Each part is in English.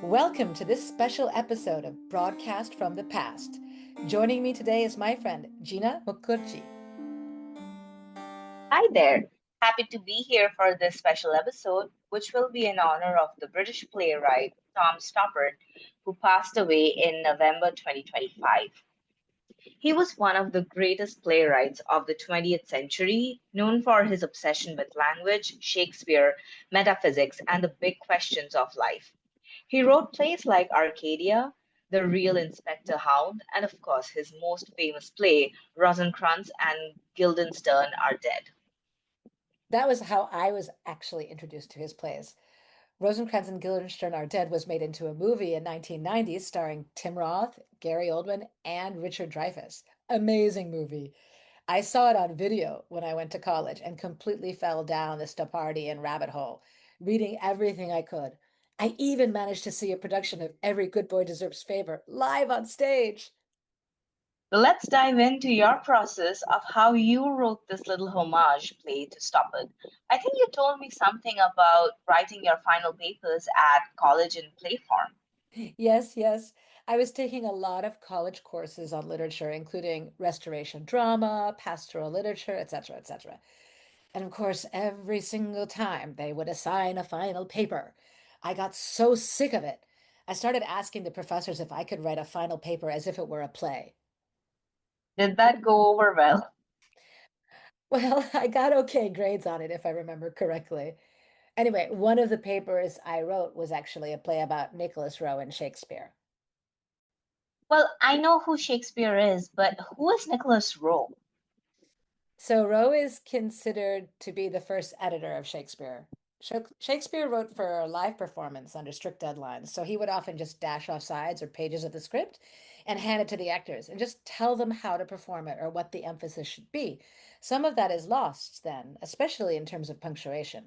Welcome to this special episode of Broadcast from the Past. Joining me today is my friend Gina Mukherjee. Hi there. Happy to be here for this special episode, which will be in honor of the British playwright Tom Stoppard, who passed away in November 2025. He was one of the greatest playwrights of the 20th century, known for his obsession with language, Shakespeare, metaphysics, and the big questions of life. He wrote plays like Arcadia, The Real Inspector Hound, and of course his most famous play, Rosencrantz and Guildenstern Are Dead. That was how I was actually introduced to his plays. Rosencrantz and Guildenstern Are Dead was made into a movie in 1990 starring Tim Roth, Gary Oldman, and Richard Dreyfuss. Amazing movie. I saw it on video when I went to college and completely fell down the Stoppardian rabbit hole, reading everything I could. I even managed to see a production of Every Good Boy Deserves Favor live on stage. So let's dive into your process of how you wrote this little homage play to Stop It. I think you told me something about writing your final papers at college in play form. Yes, yes. I was taking a lot of college courses on literature, including restoration drama, pastoral literature, etc., etc. And of course, every single time they would assign a final paper, I got so sick of it. I started asking the professors if I could write a final paper as if it were a play. Did that go over well? Well, I got okay grades on it, if I remember correctly. Anyway, one of the papers I wrote was actually a play about Nicholas Rowe and Shakespeare. Well, I know who Shakespeare is, but who is Nicholas Rowe? So Rowe is considered to be the first editor of Shakespeare. Shakespeare wrote for a live performance under strict deadlines, so he would often just dash off sides or pages of the script and hand it to the actors and just tell them how to perform it or what the emphasis should be. Some of that is lost then, especially in terms of punctuation.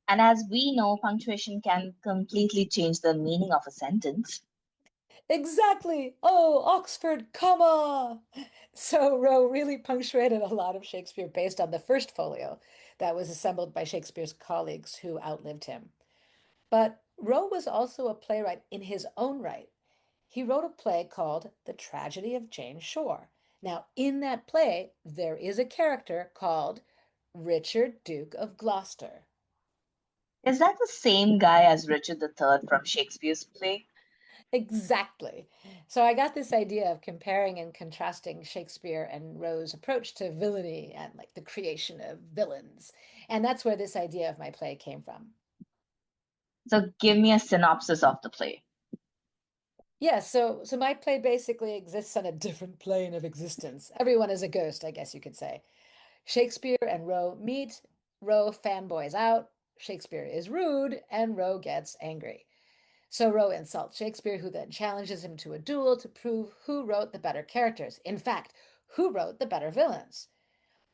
And as we know, punctuation can completely change the meaning of a sentence. Exactly. Oh, Oxford, comma. So Rowe really punctuated a lot of Shakespeare based on the first folio that was assembled by Shakespeare's colleagues who outlived him. But Rowe was also a playwright in his own right. He wrote a play called The Tragedy of Jane Shore. Now, in that play, there is a character called Richard, Duke of Gloucester. Is that the same guy as Richard III from Shakespeare's play? Exactly. So I got this idea of comparing and contrasting Shakespeare and Rowe's approach to villainy and like the creation of villains. And that's where this idea of my play came from. So give me a synopsis of the play. Yeah, so my play basically exists on a different plane of existence. Everyone is a ghost, I guess you could say. Shakespeare and Rowe meet, Rowe fanboys out, Shakespeare is rude, and Rowe gets angry. So Rowe insults Shakespeare, who then challenges him to a duel to prove who wrote the better characters. In fact, who wrote the better villains.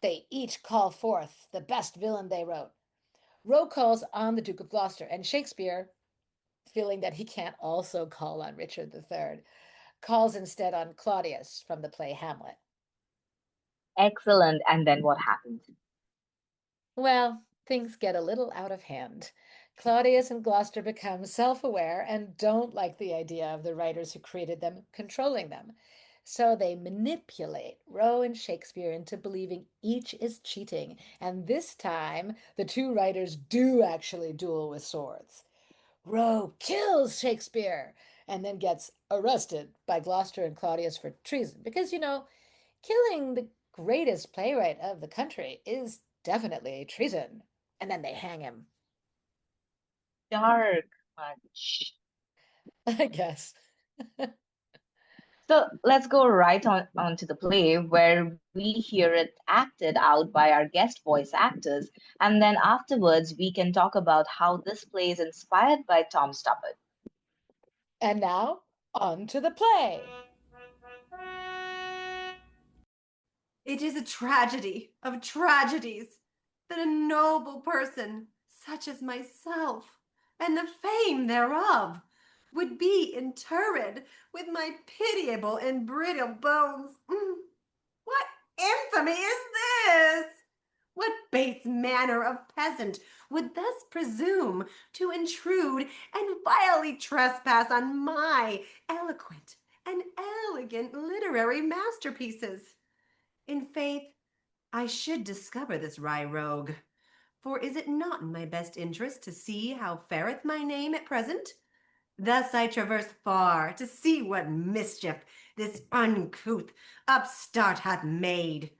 They each call forth the best villain they wrote. Rowe calls on the Duke of Gloucester, and Shakespeare, feeling that he can't also call on Richard III, calls instead on Claudius from the play Hamlet. Excellent. And then what happens? Well, things get a little out of hand. Claudius and Gloucester become self aware and don't like the idea of the writers who created them controlling them. So they manipulate Rowe and Shakespeare into believing each is cheating. And this time, the two writers do actually duel with swords. Rowe kills Shakespeare and then gets arrested by Gloucester and Claudius for treason. Because, killing the greatest playwright of the country is definitely treason. And then they hang him, Dark much. I guess. So let's go right on to the play where we hear it acted out by our guest voice actors, and then afterwards we can talk about how this play is inspired by Tom Stoppard. And now, on to the play. It is a tragedy of tragedies that a noble person, such as myself, and the fame thereof, would be interred with my pitiable and brittle bones. What infamy is this? What base manner of peasant would thus presume to intrude and vilely trespass on my eloquent and elegant literary masterpieces? In faith, I should discover this wry rogue. For is it not in my best interest to see how fareth my name at present? Thus I traverse far to see what mischief this uncouth upstart hath made.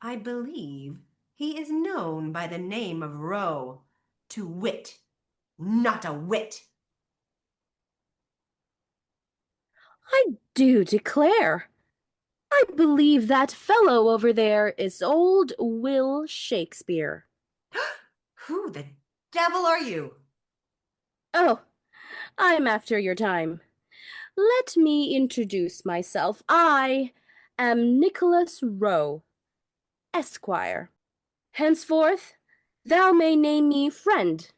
I believe he is known by the name of Rowe, to wit, not a wit. I do declare, I believe that fellow over there is old Will Shakespeare. Who the devil are you? Oh, I'm after your time. Let me introduce myself. I am Nicholas Rowe, Esquire. Henceforth, thou may name me friend,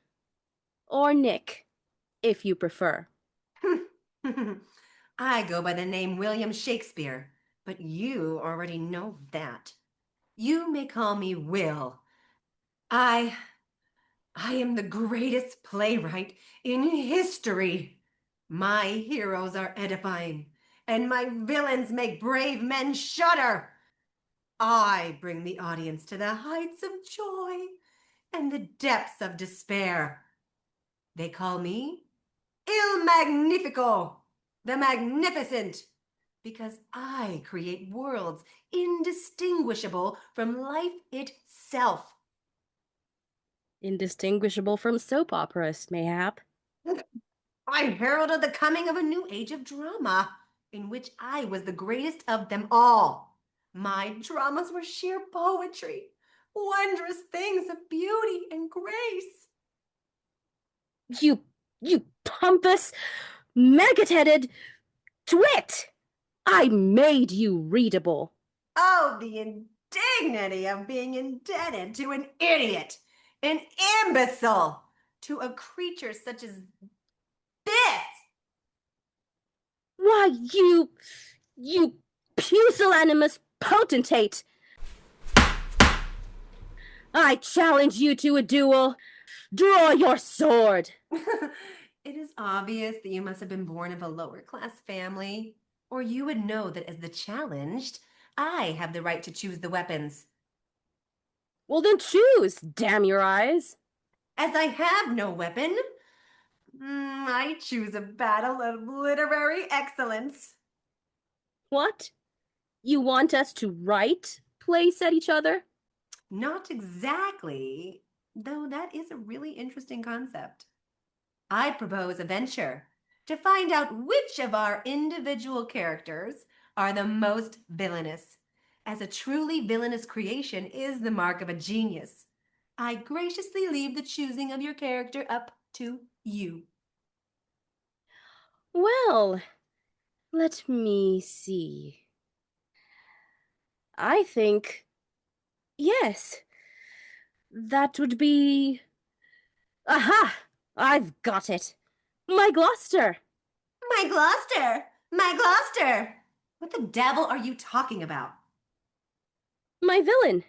or Nick, if you prefer. I go by the name William Shakespeare, but you already know that. You may call me Will. I am the greatest playwright in history. My heroes are edifying, and my villains make brave men shudder. I bring the audience to the heights of joy and the depths of despair. They call me Il Magnifico, the Magnificent, because I create worlds indistinguishable from life itself. Indistinguishable from soap operas, mayhap. I heralded the coming of a new age of drama, in which I was the greatest of them all. My dramas were sheer poetry, wondrous things of beauty and grace. You pompous, maggot-headed twit! I made you readable. Oh, the indignity of being indebted to an idiot, an imbecile, to a creature such as this. Why, you pusillanimous potentate! I challenge you to a duel. Draw your sword. It is obvious that you must have been born of a lower class family, or you would know that as the challenged, I have the right to choose the weapons. Well, then choose, damn your eyes. As I have no weapon, I choose a battle of literary excellence. What? You want us to write plays at each other? Not exactly, though that is a really interesting concept. I propose a venture to find out which of our individual characters are the most villainous, as a truly villainous creation is the mark of a genius. I graciously leave the choosing of your character up to you. Well, let me see. I think, yes, that would be... Aha! I've got it. My Gloucester. My Gloucester! My Gloucester! What the devil are you talking about? My villain.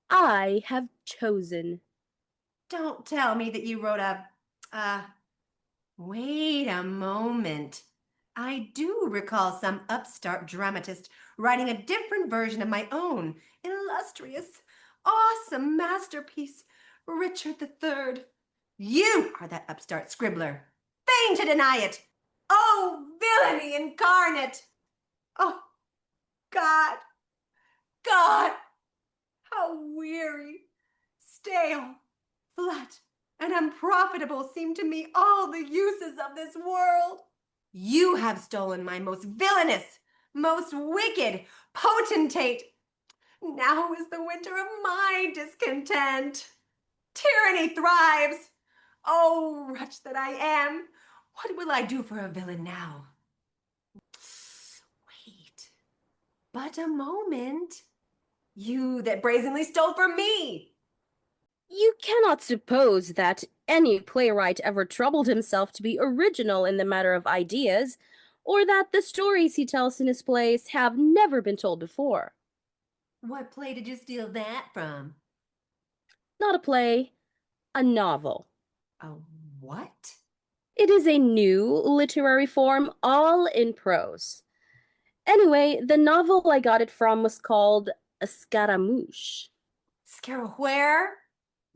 I have chosen. Don't tell me that you wrote wait a moment. I do recall some upstart dramatist writing a different version of my own illustrious, awesome masterpiece, Richard III. You are that upstart scribbler. Vain to deny it. Oh, villainy incarnate. Oh, God, God, how weary, stale, flat, and unprofitable seem to me all the uses of this world. You have stolen my most villainous, most wicked potentate. Now is the winter of my discontent. Tyranny thrives. Oh, wretch that I am, what will I do for a villain now? Wait, but a moment. You that brazenly stole from me. You cannot suppose that any playwright ever troubled himself to be original in the matter of ideas, or that the stories he tells in his plays have never been told before. What play did you steal that from? Not a play, a novel. A what? It is a new literary form, all in prose. Anyway, the novel I got it from was called A Scaramouche. Scaraware?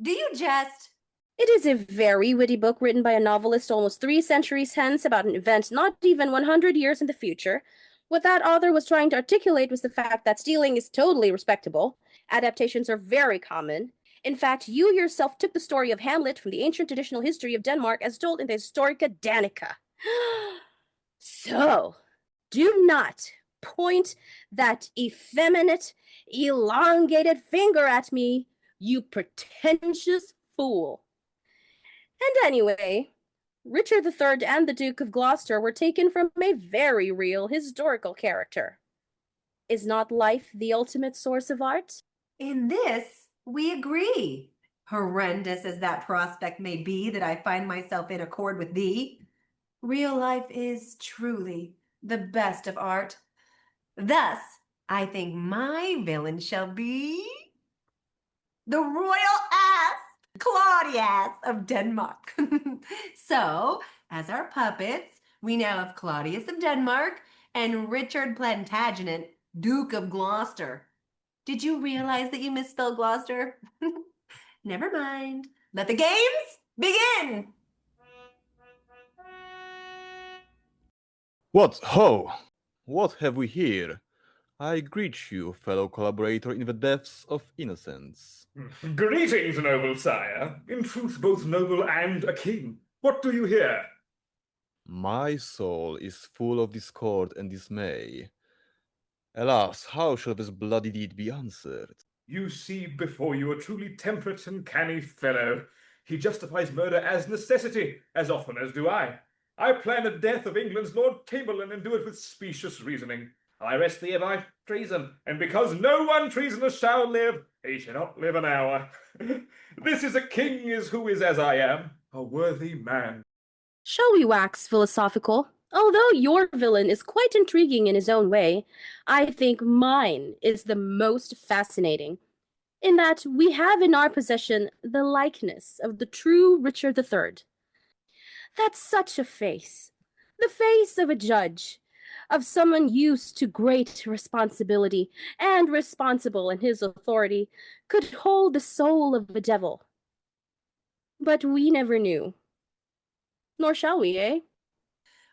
Do you jest? It is a very witty book written by a novelist almost 3 centuries hence about an event not even 100 years in the future. What that author was trying to articulate was the fact that stealing is totally respectable. Adaptations are very common. In fact, you yourself took the story of Hamlet from the ancient traditional history of Denmark as told in the Historica Danica. So, do not point that effeminate, elongated finger at me, you pretentious fool. And anyway, Richard III and the Duke of Gloucester were taken from a very real historical character. Is not life the ultimate source of art? In this, we agree. Horrendous as that prospect may be that I find myself in accord with thee, real life is truly the best of art. Thus, I think my villain shall be the royal ass, Claudius of Denmark. So, as our puppets, we now have Claudius of Denmark and Richard Plantagenet, Duke of Gloucester. Did you realize that you misspelled Gloucester? Never mind. Let the games begin! What ho! What have we here? I greet you, fellow collaborator in the depths of innocence. Greetings, noble sire. In truth, both noble and a king. What do you here? My soul is full of discord and dismay. Alas, how shall this bloody deed be answered? You see before you a truly temperate and canny fellow. He justifies murder as necessity, as often as do I. I plan the death of England's Lord Chamberlain and do it with specious reasoning. I arrest thee by treason, and because no one treasonous shall live, he shall not live an hour. This is a king who is as I am, a worthy man. Shall we wax philosophical? Although your villain is quite intriguing in his own way, I think mine is the most fascinating, in that we have in our possession the likeness of the true Richard III. That's such a face. The face of a judge, of someone used to great responsibility and responsible in his authority, could hold the soul of a devil. But we never knew. Nor shall we, eh?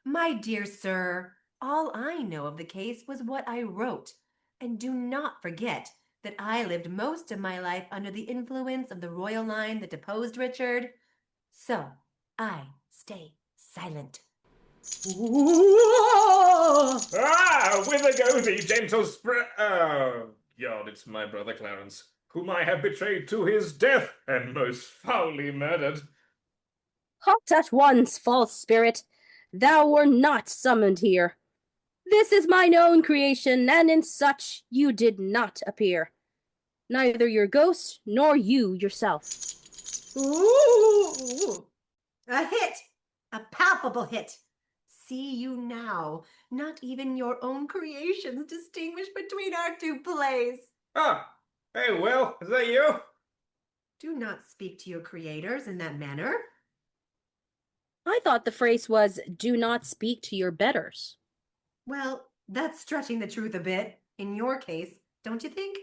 My dear sir, all I know of the case was what I wrote. And do not forget that I lived most of my life under the influence of the royal line that deposed Richard. So, I stay silent. Ah, whither go thee, gentle Oh, God, it's my brother Clarence, whom I have betrayed to his death and most foully murdered. Halt at once, false spirit! Thou were not summoned here. This is mine own creation, and in such you did not appear. Neither your ghost nor you yourself. Ooh! A hit! A palpable hit! See you now. Not even your own creations distinguish between our two plays. Ah, hey, Will, is that you? Do not speak to your creators in that manner. I thought the phrase was, do not speak to your betters. Well, that's stretching the truth a bit, in your case, don't you think?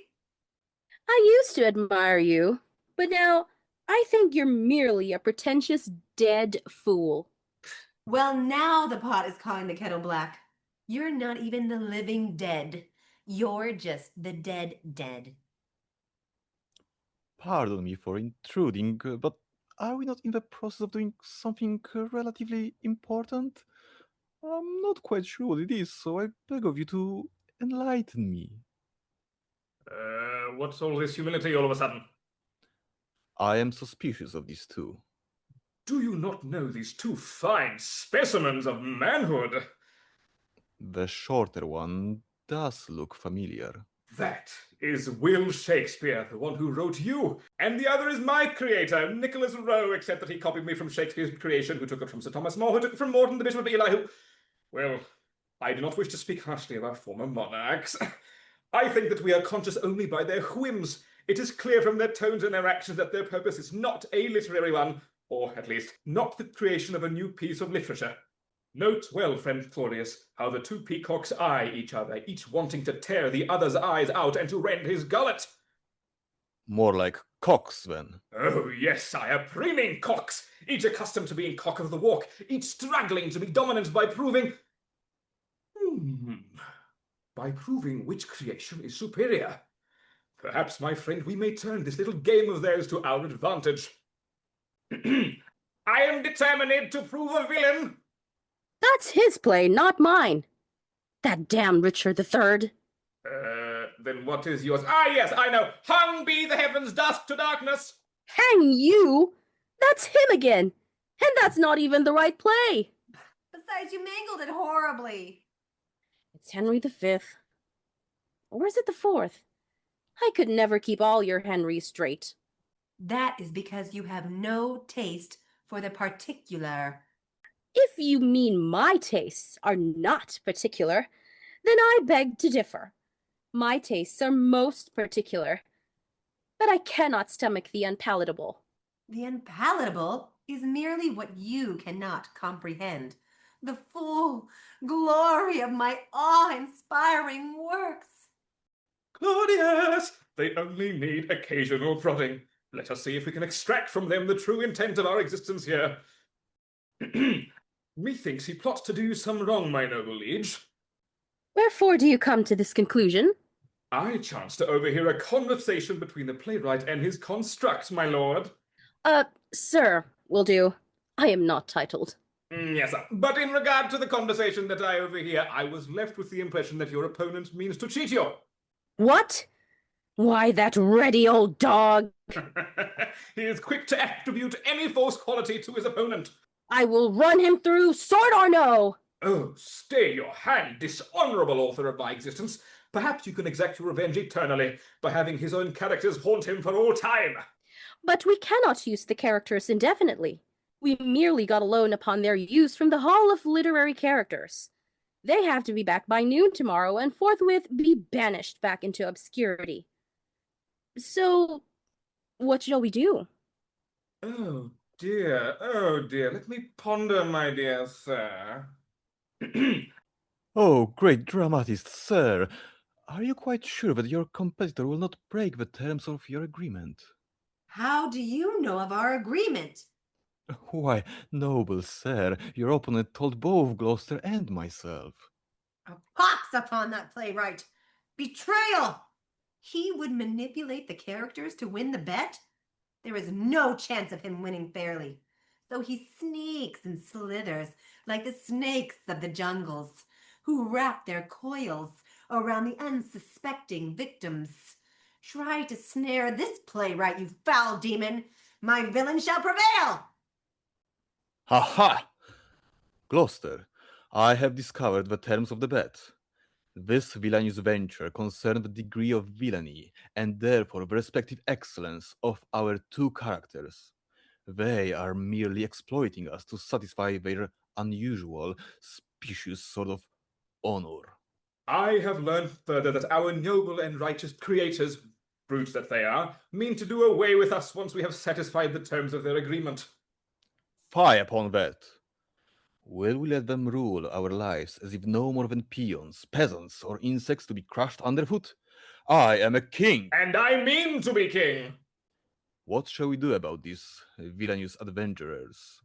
I used to admire you, but now I think you're merely a pretentious, dead fool. Well, now the pot is calling the kettle black. You're not even the living dead. You're just the dead dead. Pardon me for intruding, but are we not in the process of doing something relatively important? I'm not quite sure what it is, so I beg of you to enlighten me. What's all this humility all of a sudden? I am suspicious of these two. Do you not know these two fine specimens of manhood? The shorter one does look familiar. That is Will Shakespeare, the one who wrote you, and the other is my creator, Nicholas Rowe, except that he copied me from Shakespeare's creation, who took it from Sir Thomas More, who took it from Morton, the Bishop of Ely, who... Well, I do not wish to speak harshly of our former monarchs. I think that we are conscious only by their whims, It is clear from their tones and their actions that their purpose is not a literary one, or at least not the creation of a new piece of literature. Note well, friend Claudius, how the two peacocks eye each other, each wanting to tear the other's eyes out and to rend his gullet. More like cocks, then. Oh, yes, sire, preening cocks, each accustomed to being cock of the walk, each struggling to be dominant by proving... by proving which creation is superior. Perhaps, my friend, we may turn this little game of theirs to our advantage. I am determined to prove a villain. That's his play, not mine. That damn Richard III. Then what is yours? Ah, yes, I know. Hung be the heavens, dusk to darkness. Hang you! That's him again. And that's not even the right play. Besides, you mangled it horribly. It's Henry V. Or is it the fourth? I could never keep all your Henrys straight. That is because you have no taste for the particular. If you mean my tastes are not particular, then I beg to differ. My tastes are most particular, but I cannot stomach the unpalatable. The unpalatable is merely what you cannot comprehend. The full glory of my awe-inspiring works. Claudius, they only need occasional prodding. Let us see if we can extract from them the true intent of our existence here. Methinks he plots to do you some wrong, my noble liege. Wherefore do you come to this conclusion? I chanced to overhear a conversation between the playwright and his construct, my lord. Sir, will do. I am not titled. Yes, sir. But in regard to the conversation that I overhear, I was left with the impression that your opponent means to cheat you. What? Why, that ready old dog. He is quick to attribute any false quality to his opponent. I will run him through, sword or no. Oh, stay your hand, dishonorable author of my existence. Perhaps you can exact your revenge eternally by having his own characters haunt him for all time. But we cannot use the characters indefinitely. We merely got a loan upon their use from the Hall of Literary Characters. They have to be back by noon tomorrow and forthwith be banished back into obscurity. So, what shall we do? Oh dear, let me ponder, my dear sir. Oh, great dramatist, sir. Are you quite sure that your competitor will not break the terms of your agreement? How do you know of our agreement? Why, noble sir, your opponent told both Gloucester and myself. A pox upon that playwright! Betrayal! He would manipulate the characters to win the bet? There is no chance of him winning fairly. So he sneaks and slithers like the snakes of the jungles, who wrap their coils around the unsuspecting victims. Try to snare this playwright, you foul demon! My villain shall prevail! Ha ha! Gloucester, I have discovered the terms of the bet. This villainous venture concerns the degree of villainy, and therefore the respective excellence of our two characters. They are merely exploiting us to satisfy their unusual, specious sort of honor. I have learned further that our noble and righteous creators, brutes that they are, mean to do away with us once we have satisfied the terms of their agreement. Fie upon that! Will we let them rule our lives as if no more than peons, peasants, or insects to be crushed underfoot? I am a king! And I mean to be king! What shall we do about these villainous adventurers?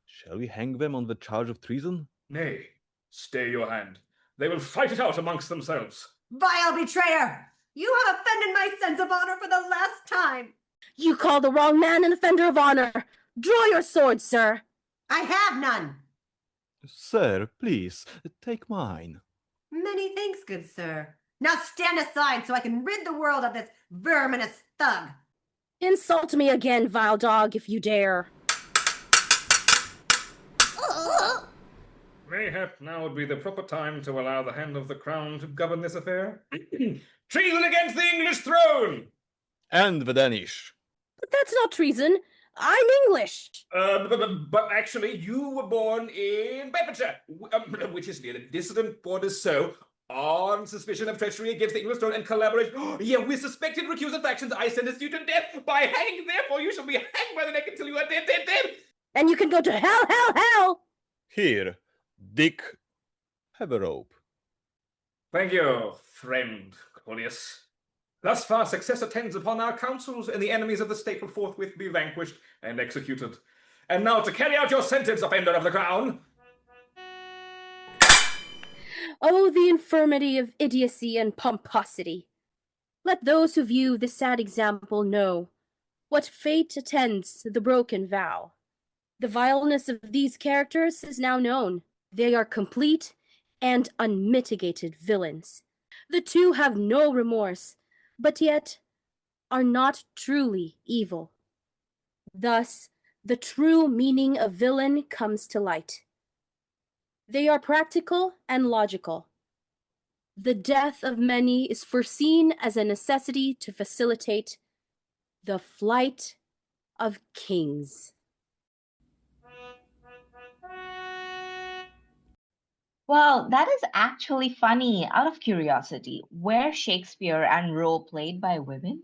Shall we hang them on the charge of treason? Nay, stay your hand. They will fight it out amongst themselves. Vile betrayer! You have offended my sense of honor for the last time! You call the wrong man an offender of honor. Draw your sword, sir. I have none! Sir, please, take mine. Many thanks, good sir. Now stand aside so I can rid the world of this verminous thug. Insult me again, vile dog, if you dare. Mayhap now would be the proper time to allow the hand of the crown to govern this affair. Treason against the English throne! And the Danish. But that's not treason. I'm English. But actually, you were born in Bedfordshire, which is near the distant borders, so On suspicion of treachery against the English throne and collaboration, yeah, with suspected recusant factions, I sentence you to death by hanging. Therefore, you shall be hanged by the neck until you are dead, dead, dead. And you can go to hell, hell, hell! Here, Dick, have a rope. Thank you, friend Claudius. Thus far, success attends upon our counsels, and the enemies of the state will forthwith be vanquished and executed. And now, to carry out your sentence, offender of the crown. Oh, the infirmity of idiocy and pomposity! Let those who view this sad example know what fate attends the broken vow. The vileness of these characters is now known. They are complete and unmitigated villains. The two have no remorse, but yet are not truly evil. Thus, the true meaning of villain comes to light. They are practical and logical. The death of many is foreseen as a necessity to facilitate the flight of kings. Well, that is actually funny. Out of curiosity, were Shakespeare and Rowe played by women?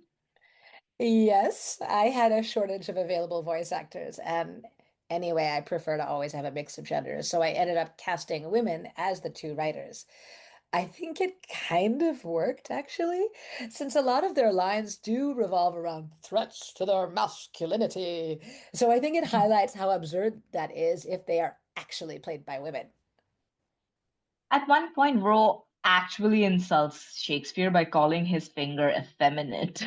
Yes, I had a shortage of available voice actors, and anyway, I prefer to always have a mix of genders, so I ended up casting women as the two writers. I think it kind of worked, actually, since a lot of their lines do revolve around threats to their masculinity. So I think it highlights how absurd that is if they are actually played by women. At one point, Rowe actually insults Shakespeare by calling his finger effeminate.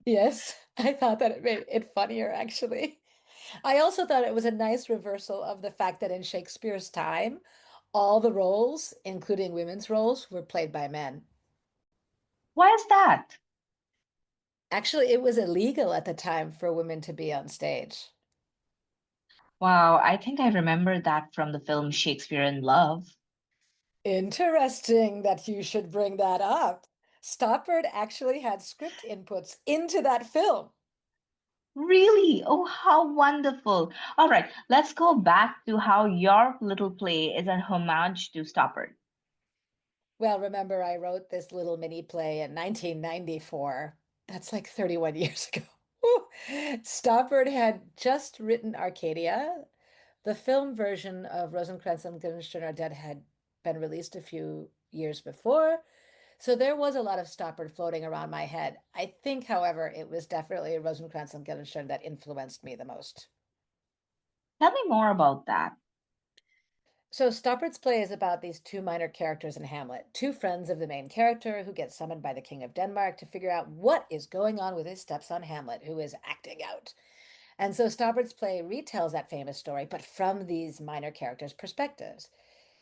Yes, I thought that it made it funnier, actually. I also thought it was a nice reversal of the fact that in Shakespeare's time, all the roles, including women's roles, were played by men. Why is that? Actually, it was illegal at the time for women to be on stage. Wow, I think I remember that from the film Shakespeare in Love. Interesting that you should bring that up. Stoppard actually had script inputs into that film. Really? Oh, how wonderful. All right, let's go back to how your little play is an homage to Stoppard. Well, remember, I wrote this little mini play in 1994. That's like 31 years ago. Whew. Stoppard had just written Arcadia. The film version of Rosencrantz and Guildenstern are Dead had been released a few years before. So there was a lot of Stoppard floating around my head. I think, however, it was definitely Rosencrantz and Guildenstern that influenced me the most. Tell me more about that. So Stoppard's play is about these two minor characters in Hamlet, two friends of the main character who get summoned by the King of Denmark to figure out what is going on with his stepson Hamlet, who is acting out. And so Stoppard's play retells that famous story, but from these minor characters' perspectives.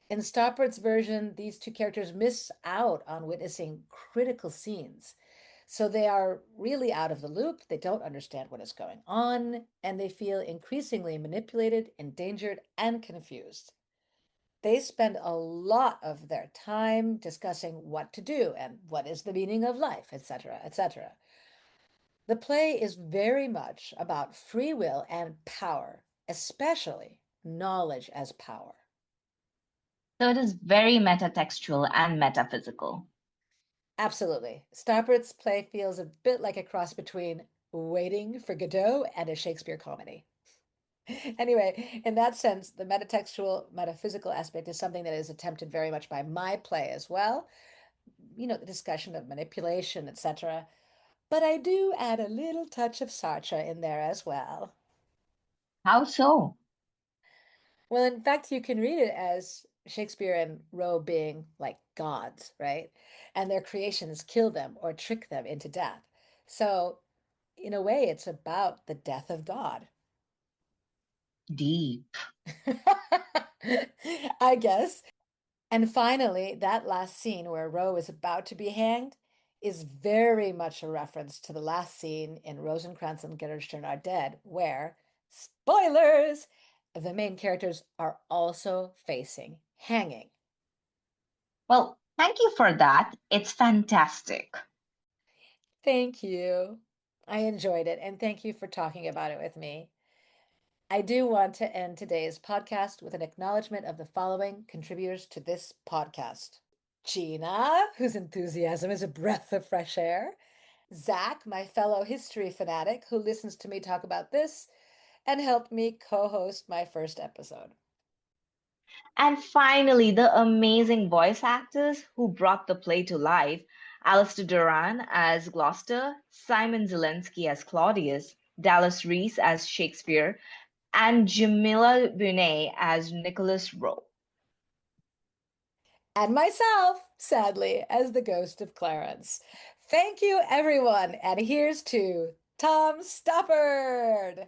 In Stoppard's version, these two characters miss out on witnessing critical scenes. So they are really out of the loop, they don't understand what is going on, and they feel increasingly manipulated, endangered, and confused. They spend a lot of their time discussing what to do and what is the meaning of life, etc., etc. The play is very much about free will and power, especially knowledge as power. So it is very metatextual and metaphysical. Absolutely. Stoppard's play feels a bit like a cross between Waiting for Godot and a Shakespeare comedy. Anyway, in that sense, the metatextual, metaphysical aspect is something that is attempted very much by my play as well. You know, the discussion of manipulation, etc. But I do add a little touch of Sartre in there as well. How so? Well, in fact, you can read it as Shakespeare and Rowe being like gods, right? And their creations kill them or trick them into death. So, in a way, it's about the death of God. Deep. I guess. And finally, that last scene where Rowe is about to be hanged is very much a reference to the last scene in Rosencrantz and Guildenstern Are Dead, where, spoilers, the main characters are also facing hanging. Well, thank you for that. It's fantastic. Thank you. I enjoyed it, and thank you for talking about it with me. I do want to end today's podcast with an acknowledgement of the following contributors to this podcast. Gina, whose enthusiasm is a breath of fresh air. Zach, my fellow history fanatic, who listens to me talk about this and helped me co host my first episode. And finally, the amazing voice actors who brought the play to life: Alistair Duran as Gloucester, Simon Zelensky as Claudius, Dallas Reese as Shakespeare, and Jamila Bunet as Nicholas Rowe. And myself, sadly, as the ghost of Clarence. Thank you, everyone. And here's to Tom Stoppard.